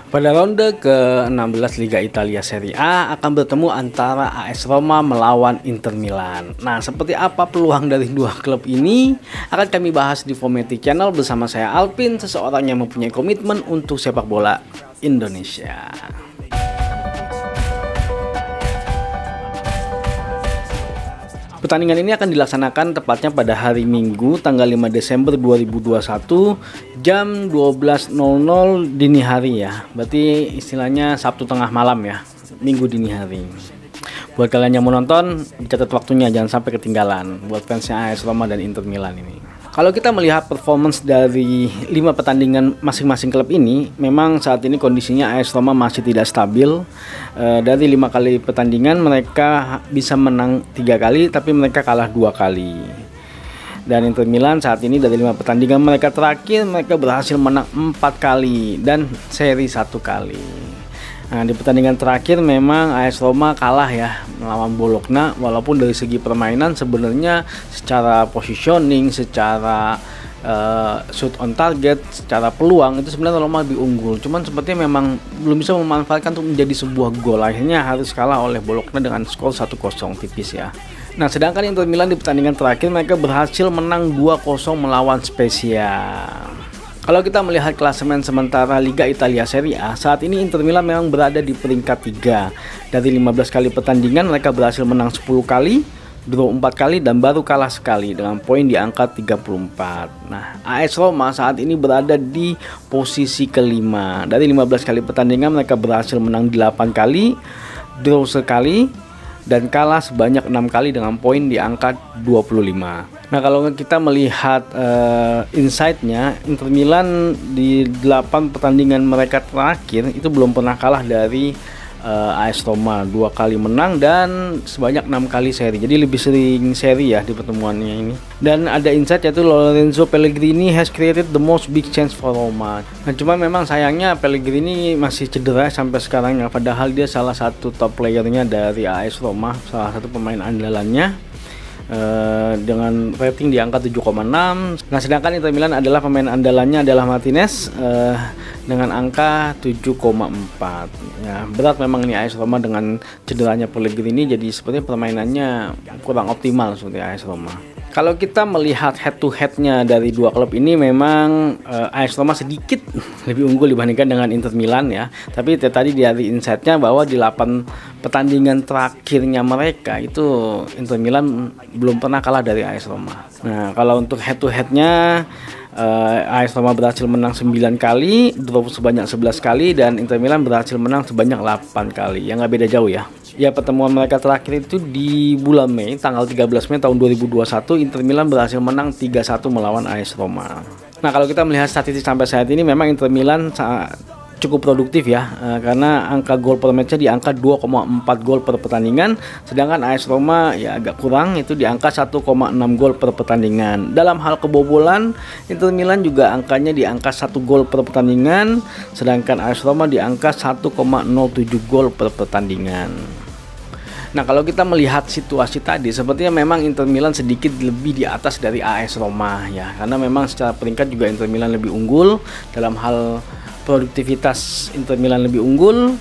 Pada ronde ke-16 Liga Italia Serie A akan bertemu antara AS Roma melawan Inter Milan. Nah, seperti apa peluang dari dua klub ini akan kami bahas di Fometic Channel bersama saya Alvin, seseorang yang mempunyai komitmen untuk sepak bola Indonesia. Pertandingan ini akan dilaksanakan tepatnya pada hari Minggu tanggal 5 Desember 2021 jam 12.00 dini hari ya. Berarti istilahnya Sabtu tengah malam ya, Minggu dini hari. Buat kalian yang mau nonton, dicatat waktunya, jangan sampai ketinggalan buat fansnya AS Roma dan Inter Milan ini. Kalau kita melihat performance dari 5 pertandingan masing-masing klub ini, memang saat ini kondisinya AS Roma masih tidak stabil. Dari 5 kali pertandingan mereka bisa menang 3 kali, tapi mereka kalah 2 kali. Dan Inter Milan saat ini dari 5 pertandingan mereka terakhir, mereka berhasil menang 4 kali dan seri 1 kali. Nah, di pertandingan terakhir memang AS Roma kalah ya melawan Bologna, walaupun dari segi permainan sebenarnya secara positioning, secara shoot on target, secara peluang itu sebenarnya Roma lebih unggul. Cuman sepertinya memang belum bisa memanfaatkan untuk menjadi sebuah gol. Akhirnya harus kalah oleh Bologna dengan skor 1-0 tipis ya. Nah, sedangkan Inter Milan di pertandingan terakhir mereka berhasil menang 2-0 melawan Spezia. Kalau kita melihat klasemen sementara Liga Italia Serie A, saat ini Inter Milan memang berada di peringkat 3. Dari 15 kali pertandingan mereka berhasil menang 10 kali, draw 4 kali dan baru kalah sekali dengan poin di angka 34. Nah, AS Roma saat ini berada di posisi kelima. Dari 15 kali pertandingan mereka berhasil menang 8 kali, draw sekali dan kalah sebanyak 6 kali dengan poin di angka 25. Nah, kalau kita melihat insight-nya, Inter Milan di 8 pertandingan mereka terakhir itu belum pernah kalah dari AS Roma. 2 kali menang dan sebanyak 6 kali seri. Jadi lebih sering seri ya di pertemuannya ini. Dan ada insight yaitu Lorenzo Pellegrini has created the most big chance for Roma. Nah, cuma memang sayangnya Pellegrini masih cedera sampai sekarang ya. Padahal dia salah satu top playernya dari AS Roma, salah satu pemain andalannya. Dengan rating di angka 7,6. Nah, sedangkan Inter Milan adalah pemain andalannya adalah Martinez dengan angka 7,4. Ya, berat memang ini AS Roma dengan cederanya Pellegrini, jadi sepertinya permainannya kurang optimal seperti AS Roma. Kalau kita melihat head to headnya dari dua klub ini, memang AS Roma sedikit lebih unggul dibandingkan dengan Inter Milan ya. Tapi tadi dari insight-nya bahwa di 8 pertandingan terakhirnya mereka itu Inter Milan belum pernah kalah dari AS Roma. Nah, kalau untuk head to headnya AS Roma berhasil menang 9 kali, draw sebanyak 11 kali, dan Inter Milan berhasil menang sebanyak 8 kali. Ya, nggak beda jauh ya. Ya, pertemuan mereka terakhir itu di bulan Mei, tanggal 13 Mei tahun 2021, Inter Milan berhasil menang 3-1 melawan AS Roma. Nah, kalau kita melihat statistik sampai saat ini, memang Inter Milan cukup produktif ya, karena angka gol per match-nya di angka 2,4 gol per pertandingan, sedangkan AS Roma ya agak kurang, itu di angka 1,6 gol per pertandingan. Dalam hal kebobolan, Inter Milan juga angkanya di angka 1 gol per pertandingan, sedangkan AS Roma di angka 1,07 gol per pertandingan. Nah, kalau kita melihat situasi tadi, sepertinya memang Inter Milan sedikit lebih di atas dari AS Roma ya, karena memang secara peringkat juga Inter Milan lebih unggul. Dalam hal produktivitas Inter Milan lebih unggul.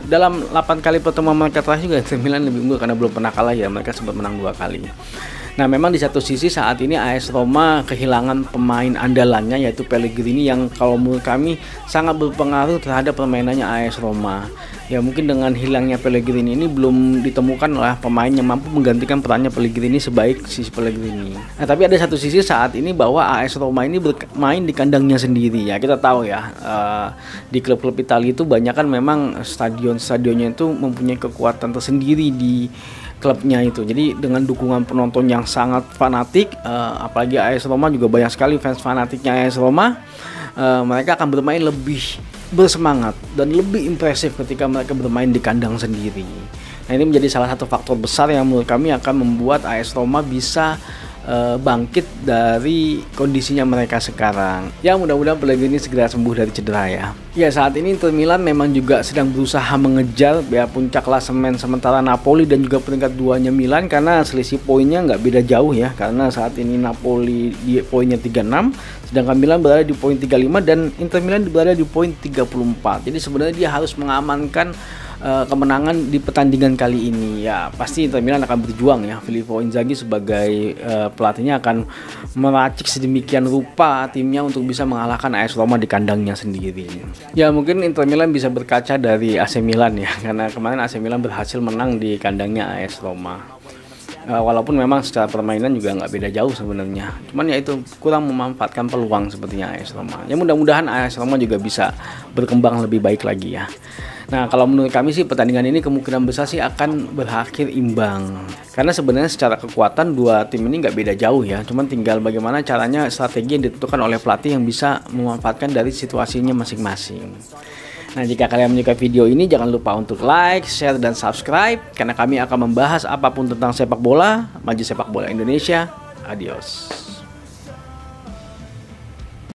Dalam 8 kali pertemuan mereka terakhir juga Inter Milan lebih unggul karena belum pernah kalah ya, mereka sempat menang 2 kali. Nah, memang di satu sisi saat ini AS Roma kehilangan pemain andalannya yaitu Pellegrini, yang kalau menurut kami sangat berpengaruh terhadap permainannya AS Roma. Ya, mungkin dengan hilangnya Pellegrini ini belum ditemukan oleh pemain yang mampu menggantikan perannya Pellegrini sebaik si Pellegrini. Nah, tapi ada satu sisi saat ini bahwa AS Roma ini bermain di kandangnya sendiri ya. Kita tahu ya, di klub-klub Italia itu banyak kan memang stadionnya itu mempunyai kekuatan tersendiri di klubnya itu. Jadi dengan dukungan penonton yang sangat fanatik, apalagi AS Roma juga banyak sekali fans fanatiknya AS Roma, mereka akan bermain lebih bersemangat dan lebih impresif ketika mereka bermain di kandang sendiri. Nah, ini menjadi salah satu faktor besar yang menurut kami akan membuat AS Roma bisa bangkit dari kondisinya mereka sekarang. Ya, mudah-mudahan Pellegrini segera sembuh dari cedera ya. Ya, saat ini Inter Milan memang juga sedang berusaha mengejar ya puncak klasemen sementara Napoli dan juga peringkat 2-nya Milan, karena selisih poinnya nggak beda jauh ya, karena saat ini Napoli di poinnya 36 sedangkan Milan berada di poin 35 dan Inter Milan berada di poin 34. Jadi sebenarnya dia harus mengamankan kemenangan di pertandingan kali ini. Ya pasti Inter Milan akan berjuang ya. Filippo Inzaghi sebagai pelatihnya akan meracik sedemikian rupa timnya untuk bisa mengalahkan AS Roma di kandangnya sendiri. Ya mungkin Inter Milan bisa berkaca dari AC Milan ya, karena kemarin AC Milan berhasil menang di kandangnya AS Roma. Walaupun memang secara permainan juga nggak beda jauh sebenarnya, cuman ya itu kurang memanfaatkan peluang sepertinya AS Roma. Ya mudah-mudahan AS Roma juga bisa berkembang lebih baik lagi ya. Nah kalau menurut kami sih pertandingan ini kemungkinan besar sih akan berakhir imbang, karena sebenarnya secara kekuatan dua tim ini nggak beda jauh ya, cuman tinggal bagaimana caranya strategi yang ditentukan oleh pelatih yang bisa memanfaatkan dari situasinya masing-masing. Nah jika kalian menyukai video ini jangan lupa untuk like, share, dan subscribe, karena kami akan membahas apapun tentang sepak bola, maju sepak bola Indonesia. Adios.